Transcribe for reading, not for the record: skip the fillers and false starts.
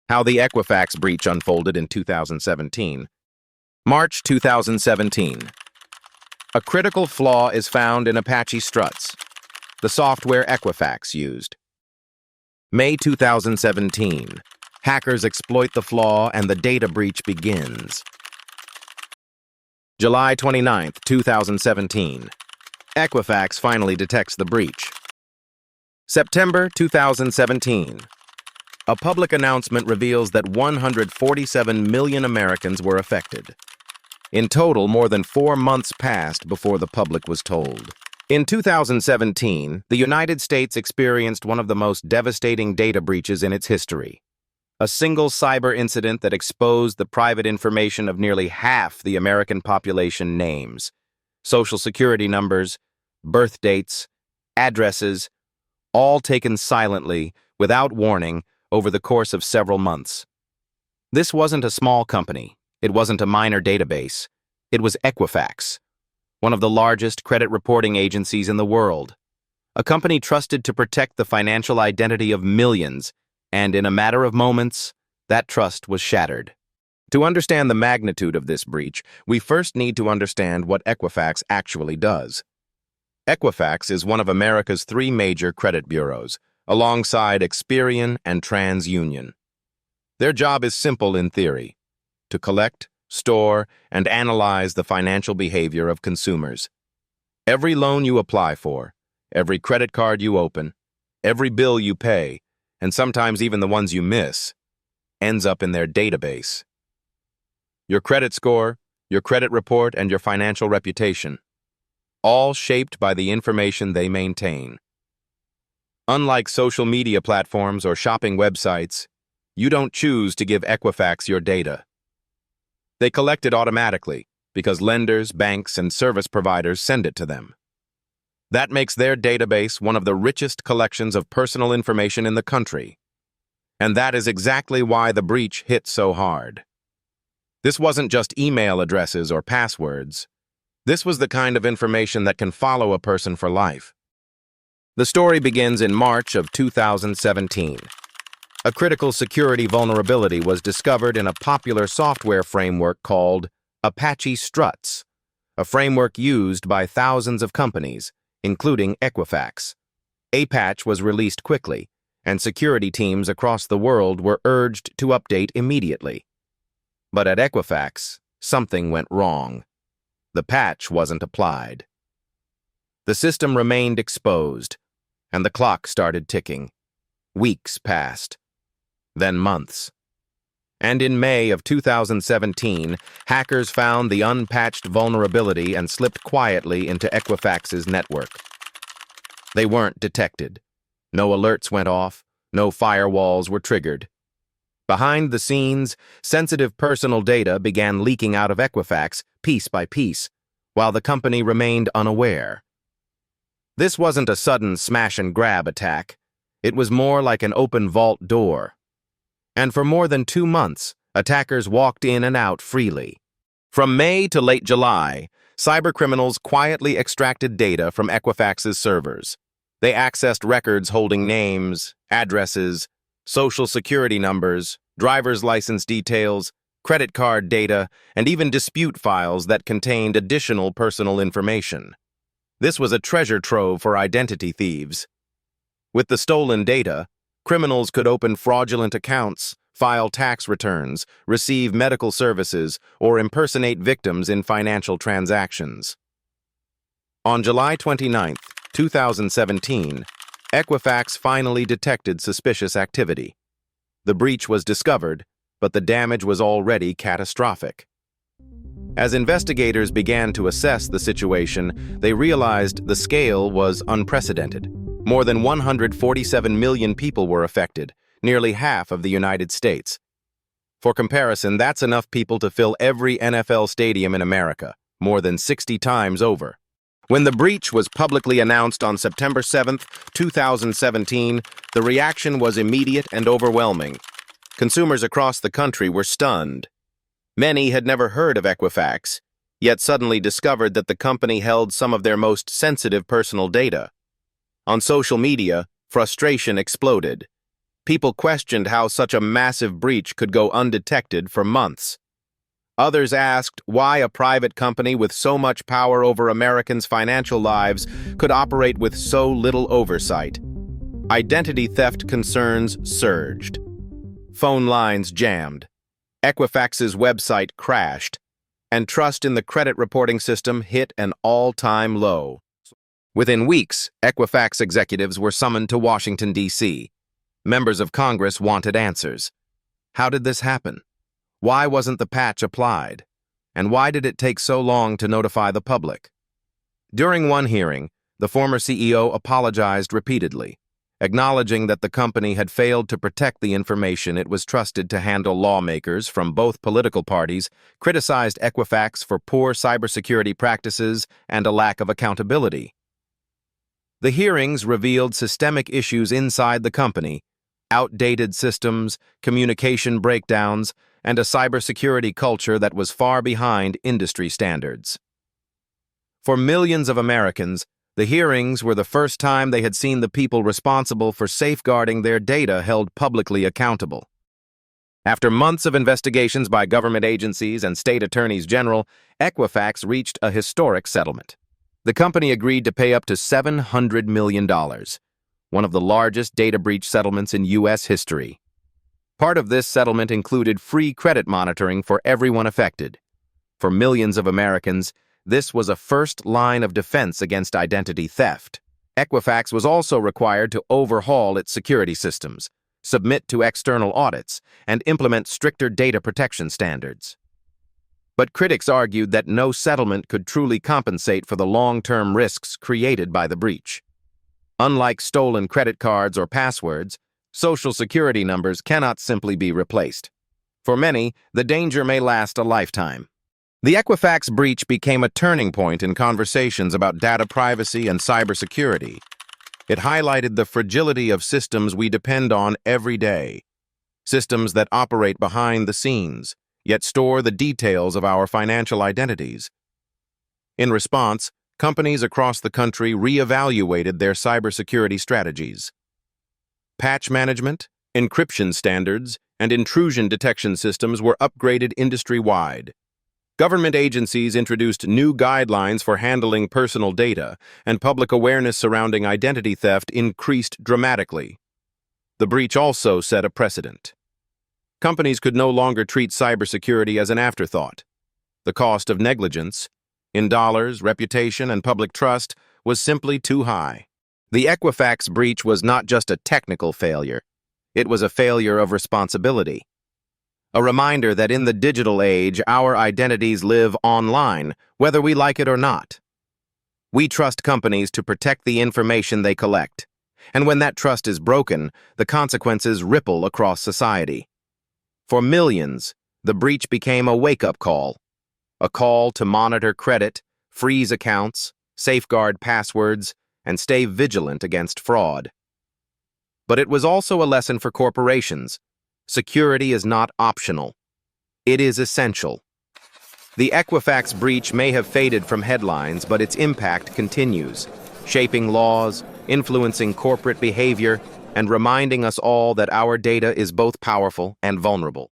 How the Equifax breach unfolded in 2017. March 2017. A critical flaw is found in Apache Struts, the software Equifax used. May 2017. Hackers exploit the flaw and the data breach begins. July 29, 2017. Equifax finally detects the breach. September 2017. A public announcement reveals that 147 million Americans were affected. In total, more than 4 months passed before the public was told. In 2017, the United States experienced one of the most devastating data breaches in its history. A single cyber incident that exposed the private information of nearly half the American population names, social security numbers, birth dates, addresses, all taken silently, without warning, over the course of several months. This wasn't a small company. It wasn't a minor database. It was Equifax, one of the largest credit reporting agencies in the world. A company trusted to protect the financial identity of millions, and in a matter of moments, that trust was shattered. To understand the magnitude of this breach, we first need to understand what Equifax actually does. Equifax is one of America's 3 major credit bureaus, alongside Experian and TransUnion. Their job is simple in theory: to collect, store, and analyze the financial behavior of consumers. Every loan you apply for, every credit card you open, every bill you pay, and sometimes even the ones you miss, ends up in their database. Your credit score, your credit report, and your financial reputation, all shaped by the information they maintain. Unlike social media platforms or shopping websites, you don't choose to give Equifax your data. They collect it automatically because lenders, banks, and service providers send it to them. That makes their database one of the richest collections of personal information in the country. And that is exactly why the breach hit so hard. This wasn't just email addresses or passwords. This was the kind of information that can follow a person for life. The story begins in March of 2017. A critical security vulnerability was discovered in a popular software framework called Apache Struts, a framework used by thousands of companies, including Equifax. Apache was released quickly, and security teams across the world were urged to update immediately. But at Equifax, something went wrong. The patch wasn't applied. The system remained exposed, and the clock started ticking. Weeks passed, then months. And in May of 2017, hackers found the unpatched vulnerability and slipped quietly into Equifax's network. They weren't detected. No alerts went off, no firewalls were triggered. Behind the scenes, sensitive personal data began leaking out of Equifax piece by piece, while the company remained unaware. This wasn't a sudden smash-and-grab attack. It was more like an open vault door. And for more than 2 months, attackers walked in and out freely. From May to late July, cybercriminals quietly extracted data from Equifax's servers. They accessed records holding names, addresses, social security numbers, driver's license details, credit card data, and even dispute files that contained additional personal information. This was a treasure trove for identity thieves. With the stolen data, criminals could open fraudulent accounts, file tax returns, receive medical services, or impersonate victims in financial transactions. On July 29, 2017, Equifax finally detected suspicious activity. The breach was discovered, but the damage was already catastrophic. As investigators began to assess the situation, they realized the scale was unprecedented. More than 147 million people were affected, nearly half of the United States. For comparison, that's enough people to fill every NFL stadium in America, more than 60 times over. When the breach was publicly announced on September 7, 2017, the reaction was immediate and overwhelming. Consumers across the country were stunned. Many had never heard of Equifax, yet suddenly discovered that the company held some of their most sensitive personal data. On social media, frustration exploded. People questioned how such a massive breach could go undetected for months. Others asked why a private company with so much power over Americans' financial lives could operate with so little oversight. Identity theft concerns surged. Phone lines jammed. Equifax's website crashed, and trust in the credit reporting system hit an all-time low. Within weeks, Equifax executives were summoned to Washington, D.C. Members of Congress wanted answers. How did this happen? Why wasn't the patch applied? And why did it take so long to notify the public? During one hearing, the former CEO apologized repeatedly, acknowledging that the company had failed to protect the information it was trusted to handle. Lawmakers from both political parties criticized Equifax for poor cybersecurity practices and a lack of accountability. The hearings revealed systemic issues inside the company, outdated systems, communication breakdowns, and a cybersecurity culture that was far behind industry standards. For millions of Americans, the hearings were the first time they had seen the people responsible for safeguarding their data held publicly accountable. After months of investigations by government agencies and state attorneys general, Equifax reached a historic settlement. The company agreed to pay up to $700 million, one of the largest data breach settlements in U.S. history. Part of this settlement included free credit monitoring for everyone affected. For millions of Americans, this was a first line of defense against identity theft. Equifax was also required to overhaul its security systems, submit to external audits, and implement stricter data protection standards. But critics argued that no settlement could truly compensate for the long-term risks created by the breach. Unlike stolen credit cards or passwords, Social Security numbers cannot simply be replaced. For many, the danger may last a lifetime. The Equifax breach became a turning point in conversations about data privacy and cybersecurity. It highlighted the fragility of systems we depend on every day, systems that operate behind the scenes, yet store the details of our financial identities. In response, companies across the country reevaluated their cybersecurity strategies. Patch management, encryption standards, and intrusion detection systems were upgraded industry-wide. Government agencies introduced new guidelines for handling personal data, and public awareness surrounding identity theft increased dramatically. The breach also set a precedent. Companies could no longer treat cybersecurity as an afterthought. The cost of negligence, in dollars, reputation, and public trust, was simply too high. The Equifax breach was not just a technical failure. It was a failure of responsibility. A reminder that in the digital age, our identities live online, whether we like it or not. We trust companies to protect the information they collect, and when that trust is broken, the consequences ripple across society. For millions, the breach became a wake-up call, a call to monitor credit, freeze accounts, safeguard passwords, and stay vigilant against fraud. But it was also a lesson for corporations. Security is not optional. It is essential. The Equifax breach may have faded from headlines, but its impact continues, shaping laws, influencing corporate behavior, and reminding us all that our data is both powerful and vulnerable.